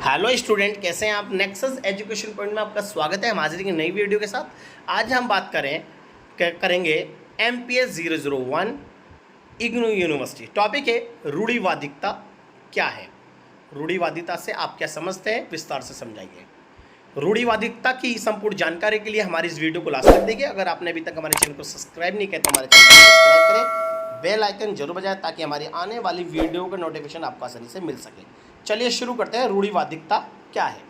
Hello student, कैसे हैं आप। नेक्सस एजुकेशन पॉइंट में आपका स्वागत है। हम हाजिर की नई वीडियो के साथ। आज हम बात करेंगे MPS 001 इग्नू यूनिवर्सिटी। टॉपिक है रूढ़िवादिता क्या है। रूढ़िवादिता से आप क्या समझते हैं, विस्तार से समझाइए। रूढ़िवादिता की संपूर्ण जानकारी के लिए हमारी इस वीडियो को लास्ट तक देखिए। अगर आपने अभी तक हमारे चैनल को सब्सक्राइब नहीं किया तो हमारे चैनल को सब्सक्राइब करें, बेल आइकन जरूर बजाएं ताकि हमारी आने वाली वीडियो का नोटिफिकेशन आपको आसानी से मिल सके। चलिए शुरू करते हैं। रूढ़िवादिता क्या है।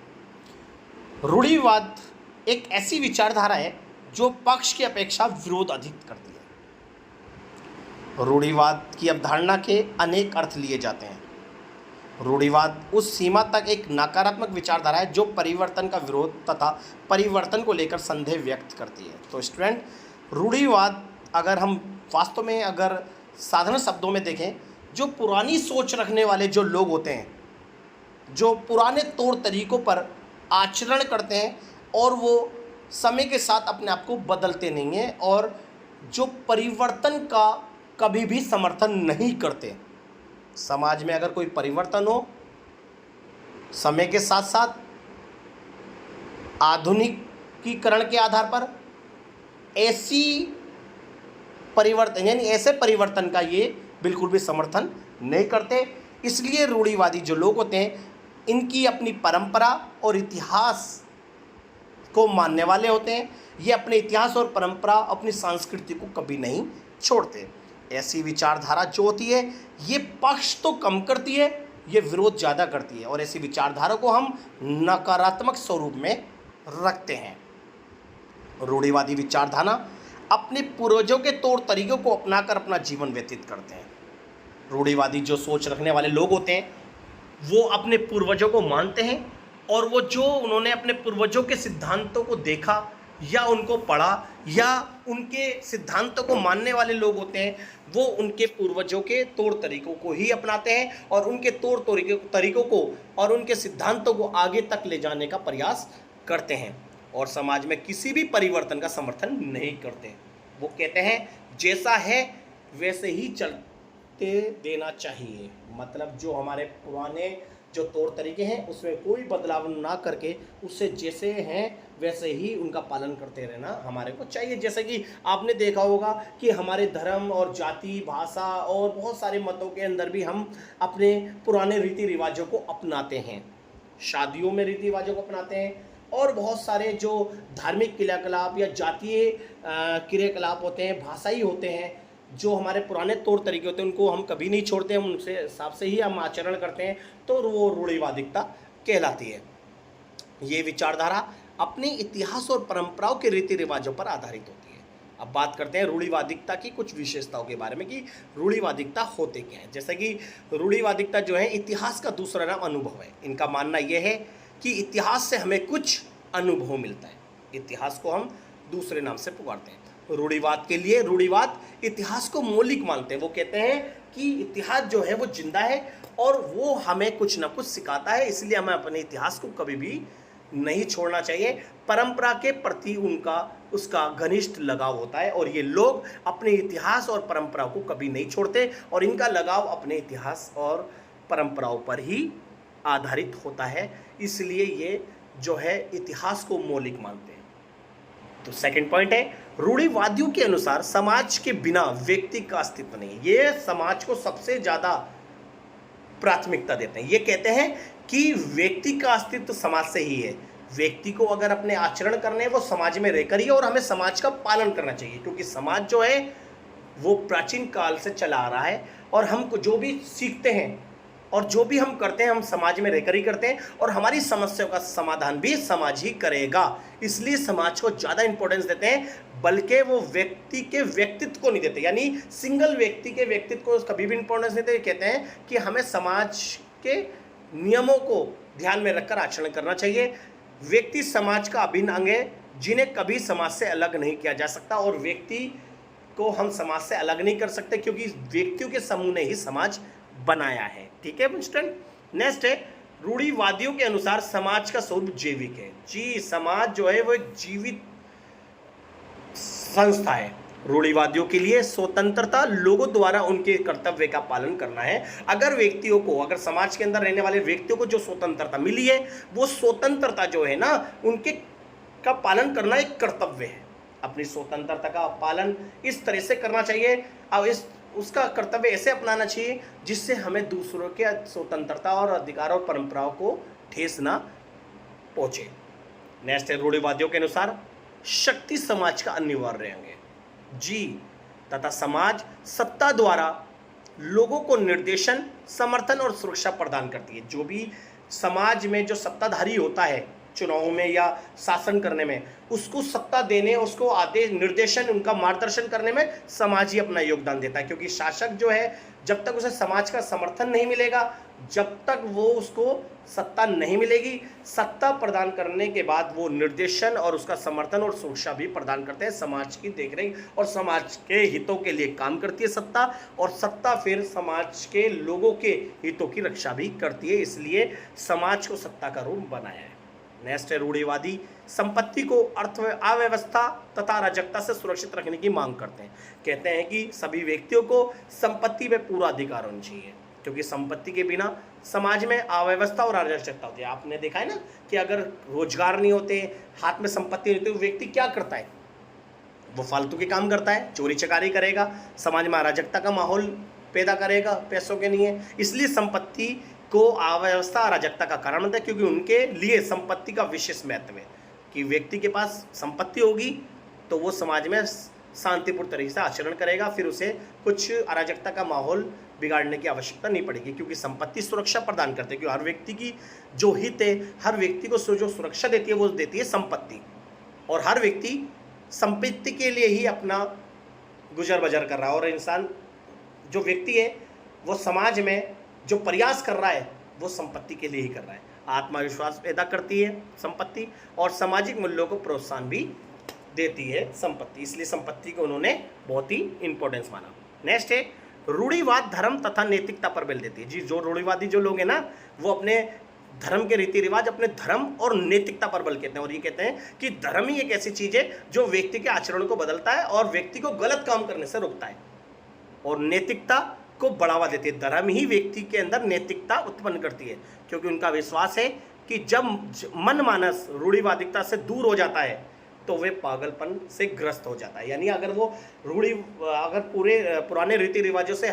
रूढ़िवाद एक ऐसी विचारधारा है जो पक्ष की अपेक्षा विरोध अधिक करती है। रूढ़िवाद की अवधारणा के अनेक अर्थ लिए जाते हैं। रूढ़िवाद उस सीमा तक एक नकारात्मक विचारधारा है जो परिवर्तन का विरोध तथा परिवर्तन को लेकर संदेह व्यक्त करती है। तो स्टूडेंट, रूढ़िवाद अगर हम वास्तव में अगर साधारण शब्दों में देखें, जो पुरानी सोच रखने वाले जो लोग होते हैं, जो पुराने तौर तरीकों पर आचरण करते हैं और वो समय के साथ अपने आप को बदलते नहीं हैं और जो परिवर्तन का कभी भी समर्थन नहीं करते। समाज में अगर कोई परिवर्तन हो, समय के साथ साथ आधुनिकीकरण के आधार पर ऐसी परिवर्तन यानी ऐसे परिवर्तन का ये बिल्कुल भी समर्थन नहीं करते। इसलिए रूढ़िवादी जो लोग होते हैं, इनकी अपनी परंपरा और इतिहास को मानने वाले होते हैं। ये अपने इतिहास और परंपरा, अपनी संस्कृति को कभी नहीं छोड़ते। ऐसी विचारधारा जो होती है, ये पक्ष तो कम करती है, ये विरोध ज़्यादा करती है और ऐसी विचारधारा को हम नकारात्मक स्वरूप में रखते हैं। रूढ़िवादी विचारधारा अपने पूर्वजों के तौर तरीकों को अपनाकर अपना जीवन व्यतीत करते हैं। रूढ़िवादी जो सोच रखने वाले लोग होते हैं, वो अपने पूर्वजों को मानते हैं और वो जो उन्होंने अपने पूर्वजों के सिद्धांतों को देखा या उनको पढ़ा या उनके सिद्धांतों को मानने वाले लोग होते हैं, वो उनके पूर्वजों के तौर तरीकों को ही अपनाते हैं और उनके तौर तरीकों को और उनके सिद्धांतों को आगे तक ले जाने का प्रयास करते हैं और समाज में किसी भी परिवर्तन का समर्थन नहीं करते। वो कहते हैं जैसा है वैसे ही चलते देना चाहिए। मतलब जो हमारे पुराने जो तौर तरीके हैं उसमें कोई बदलाव ना करके उससे जैसे हैं वैसे ही उनका पालन करते रहना हमारे को चाहिए। जैसे कि आपने देखा होगा कि हमारे धर्म और जाति, भाषा और बहुत सारे मतों के अंदर भी हम अपने पुराने रीति रिवाजों को अपनाते हैं। शादियों में रीति रिवाजों को अपनाते हैं और बहुत सारे जो धार्मिक क्रियाकलाप या जातीय क्रियाकलाप होते हैं, भाषाई होते हैं, जो हमारे पुराने तौर तरीके होते हैं, उनको हम कभी नहीं छोड़ते, हम उनसे हिसाब से ही हम आचरण करते हैं। तो वो रूढ़िवादिता कहलाती है। ये विचारधारा अपने इतिहास और परंपराओं के रीति रिवाजों पर आधारित होती है। अब बात करते हैं रूढ़िवादिता की कुछ विशेषताओं के बारे में कि रूढ़िवादिता होते क्या है। जैसे कि रूढ़िवादिता जो है, इतिहास का दूसरा नाम अनुभव है। इनका मानना यह है कि इतिहास से हमें कुछ अनुभव मिलता है, इतिहास को हम दूसरे नाम से पुकारते हैं। रूढ़िवाद के लिए रूढ़िवाद इतिहास को मौलिक मानते हैं। वो कहते हैं कि इतिहास जो है वो जिंदा है और वो हमें कुछ ना कुछ सिखाता है, इसलिए हमें अपने इतिहास को कभी भी नहीं छोड़ना चाहिए। परंपरा के प्रति उसका घनिष्ठ लगाव होता है और ये लोग अपने इतिहास और परंपरा को कभी नहीं छोड़ते और इनका लगाव अपने इतिहास और परंपराओं पर ही आधारित होता है। इसलिए ये जो है इतिहास को मौलिक मानते हैं। तो सेकंड पॉइंट है, रूढ़िवादियों के अनुसार समाज के बिना व्यक्ति का अस्तित्व नहीं। ये समाज को सबसे ज्यादा प्राथमिकता देते हैं। ये कहते हैं कि व्यक्ति का अस्तित्व समाज से ही है। व्यक्ति को अगर अपने आचरण करने हैं वो समाज में रहकर ही, और हमें समाज का पालन करना चाहिए क्योंकि समाज जो है वो प्राचीन काल से चला आ रहा है और हमको जो भी सीखते हैं और जो भी हम करते हैं हम समाज में रहकर ही करते हैं और हमारी समस्याओं का समाधान भी समाज ही करेगा। इसलिए समाज को ज़्यादा इंपॉर्टेंस देते हैं, बल्कि वो व्यक्ति के व्यक्तित्व को नहीं देते। यानी सिंगल व्यक्ति के व्यक्तित्व को कभी भी इंपॉर्टेंस नहीं देते। कहते हैं कि हमें समाज के नियमों को ध्यान में रखकर आचरण करना चाहिए। व्यक्ति समाज का अभिन्न अंग है जिन्हें कभी समाज से अलग नहीं किया जा सकता और व्यक्ति को हम समाज से अलग नहीं कर सकते क्योंकि व्यक्तियों के समूह ने ही समाज बनाया है। ठीक है स्टूडेंट। नेक्स्ट है, रूढ़िवादियों के अनुसार समाज का स्वरूप जैविक है। जी, समाज जो है वो एक जीवित संस्था है रूढ़िवादियों के लिए स्वतंत्रता लोगों द्वारा उनके कर्तव्य का पालन करना है। अगर व्यक्तियों को, अगर समाज के अंदर रहने वाले व्यक्तियों को जो स्वतंत्रता मिली है, वो स्वतंत्रता जो है ना, उनके का पालन करना एक कर्तव्य है। अपनी स्वतंत्रता का पालन इस तरह से करना चाहिए और उसका कर्तव्य ऐसे अपनाना चाहिए जिससे हमें दूसरों के स्वतंत्रता और अधिकारों और परंपराओं को ठेस ना पहुंचे। नेक्स्ट है, रूढ़िवादियों के अनुसार शक्ति समाज का अनिवार्य अंग है। जी, तथा समाज सत्ता द्वारा लोगों को निर्देशन, समर्थन और सुरक्षा प्रदान करती है। जो भी समाज में जो सत्ताधारी होता है चुनाव में या शासन करने में, उसको सत्ता देने, उसको आदेश, निर्देशन, उनका मार्गदर्शन करने में समाज ही अपना योगदान देता है। क्योंकि शासक जो है, जब तक उसे समाज का समर्थन नहीं मिलेगा, जब तक वो उसको सत्ता नहीं मिलेगी, सत्ता प्रदान करने के बाद वो निर्देशन और उसका समर्थन और सुरक्षा भी प्रदान करते हैं। समाज की देखरेख और समाज के हितों के लिए काम करती है सत्ता, और सत्ता फिर समाज के लोगों के हितों की रक्षा भी करती है। इसलिए समाज को सत्ता का रूप बनाया है। नेक्स्ट है, रूढ़िवादी संपत्ति को अव्यवस्था तथा अराजकता से सुरक्षित रखने की मांग करते हैं। कहते हैं कि सभी व्यक्तियों को संपत्ति पे पूरा अधिकार होना चाहिए, क्योंकि संपत्ति के बिना समाज में अव्यवस्था और अराजकता होती है। आपने देखा है ना कि अगर रोजगार नहीं होते, हाथ में संपत्ति नहीं होती, तो व्यक्ति क्या करता है? वो फालतू के काम करता है, चोरी चकारी करेगा, समाज में अराजकता का माहौल पैदा करेगा पैसों के लिए। इसलिए संपत्ति को अव्यवस्था अराजकता का कारण बनता है, क्योंकि उनके लिए संपत्ति का विशेष महत्व है कि व्यक्ति के पास संपत्ति होगी तो वो समाज में शांतिपूर्ण तरीके से आचरण करेगा, फिर उसे कुछ अराजकता का माहौल बिगाड़ने की आवश्यकता नहीं पड़ेगी, क्योंकि संपत्ति सुरक्षा प्रदान करते हैं। क्योंकि हर व्यक्ति की जो हित है, हर व्यक्ति को जो सुरक्षा देती है, वो देती है संपत्ति। और हर व्यक्ति संपत्ति के लिए ही अपना गुजर बजर कर रहा है, और इंसान जो व्यक्ति है वो समाज में जो प्रयास कर रहा है वो संपत्ति के लिए ही कर रहा है। आत्मविश्वास पैदा करती है संपत्ति, और सामाजिक मूल्यों को प्रोत्साहन भी देती है संपत्ति। इसलिए संपत्ति को उन्होंने बहुत ही इंपॉर्टेंस माना। नेक्स्ट है, रूढ़िवाद धर्म तथा नैतिकता पर बल देती है। जी, जो रूढ़िवादी जो लोग हैं ना, वो अपने धर्म के रीति रिवाज, अपने धर्म और नैतिकता पर बल कहते हैं, और ये कहते हैं कि धर्म ही एक ऐसी चीज है जो व्यक्ति के आचरण को बदलता है और व्यक्ति को गलत काम करने से रोकता है, और नैतिकता को बढ़ावा देती है। धर्म ही व्यक्ति के अंदर नैतिकता उत्पन्न करती है, क्योंकि उनका विश्वास है कि जब मन मानस रूढ़िवादिकता से दूर हो जाता है तो वे पागलपन से ग्रस्त हो जाता है। यानी अगर वो अगर पुराने रीति रिवाजों से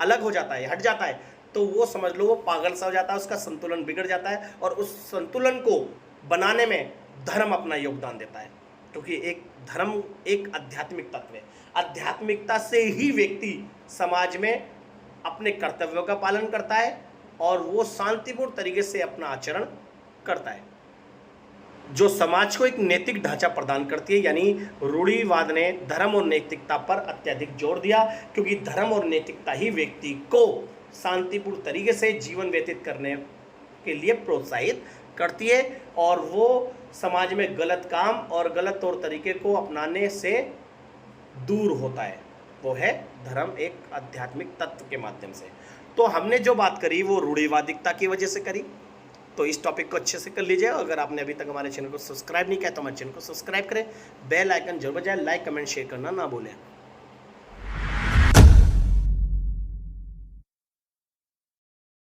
अलग हो जाता है, हट जाता है, तो वो समझ लो वो पागल सा हो जाता है, उसका संतुलन बिगड़ जाता है, और उस संतुलन को बनाने में धर्म अपना योगदान देता है। क्योंकि एक धर्म एक आध्यात्मिक तत्व है। आध्यात्मिकता से ही व्यक्ति समाज में अपने कर्तव्यों का पालन करता है और वो शांतिपूर्ण तरीके से अपना आचरण करता है, जो समाज को एक नैतिक ढांचा प्रदान करती है। यानी रूढ़िवाद ने धर्म और नैतिकता पर अत्यधिक जोर दिया, क्योंकि धर्म और नैतिकता ही व्यक्ति को शांतिपूर्ण तरीके से जीवन व्यतीत करने के लिए प्रोत्साहित करती है, और वो समाज में गलत काम और गलत तौर तरीके को अपनाने से दूर होता है। वो है धर्म एक आध्यात्मिक तत्व के माध्यम से। तो हमने जो बात करी वो रूढ़िवादिकता की वजह से करी, तो इस टॉपिक को अच्छे से कर लीजिए। अगर आपने अभी तक हमारे चैनल को सब्सक्राइब नहीं किया तो हमारे चैनल को सब्सक्राइब करें, बेल आइकन जरूर बजाएं, लाइक कमेंट शेयर करना ना भूलें।